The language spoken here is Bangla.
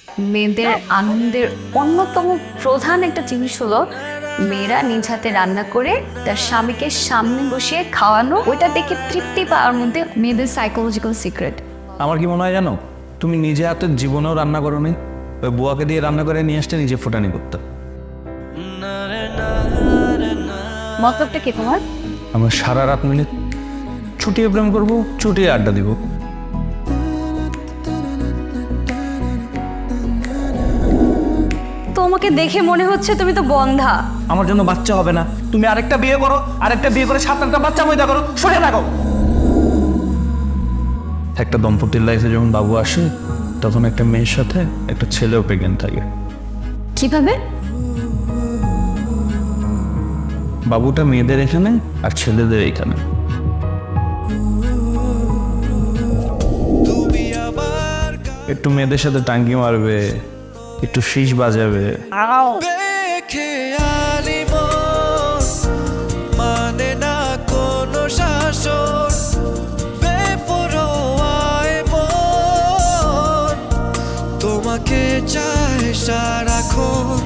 মেয়েদের আনন্দের অন্যতম প্রধান একটা জিনিস হলো মেয়েরা নিজ হাতে রান্না করে তার স্বামীকে সামনে বসিয়ে খাওয়ানো, ওইটা দেখে তৃপ্তি পাওয়ার মধ্যে মেয়েদের সাইকোলজিক্যাল সিক্রেট। আমার কি মনে হয় জানো, তুমি নিজে হাতে জীবনেও রান্না করো নি, ওই বুয়াকে দিয়ে রান্না করে নিয়ে আসতে নিজে ফোটানি করতে। মতলবটা কি তোমার? আমরা সারা রাত মিলে ছুটিয়ে প্রেম করবো, ছুটিয়ে আড্ডা দিব। তোমাকে দেখে মনে হচ্ছে তুমি তো বন্ধা। আমার জন্য বাচ্চা হবে না, তুমি আরেকটা বিয়ে করো, আরেকটা বিয়ে করে 7-8টা বাচ্চা পয়দা করো, সরে থাকো। একটা দম্পতির লাইফে যখন বাবু আসে তখন একটা মেয়ের সাথে একটা ছেলেও প্রেগনেন্ট থাকে। কিভাবে? বাবুটা মেয়েদের এখানে আর ছেলেদের এখানে। একটু মেয়েদের সাথে টাঙ্গি মারবে, একটু শীষ বাজাবে, মানে না কোনো শাসন, বেপরোয়ায় মন তোমাকে চায় সারাক্ষণ।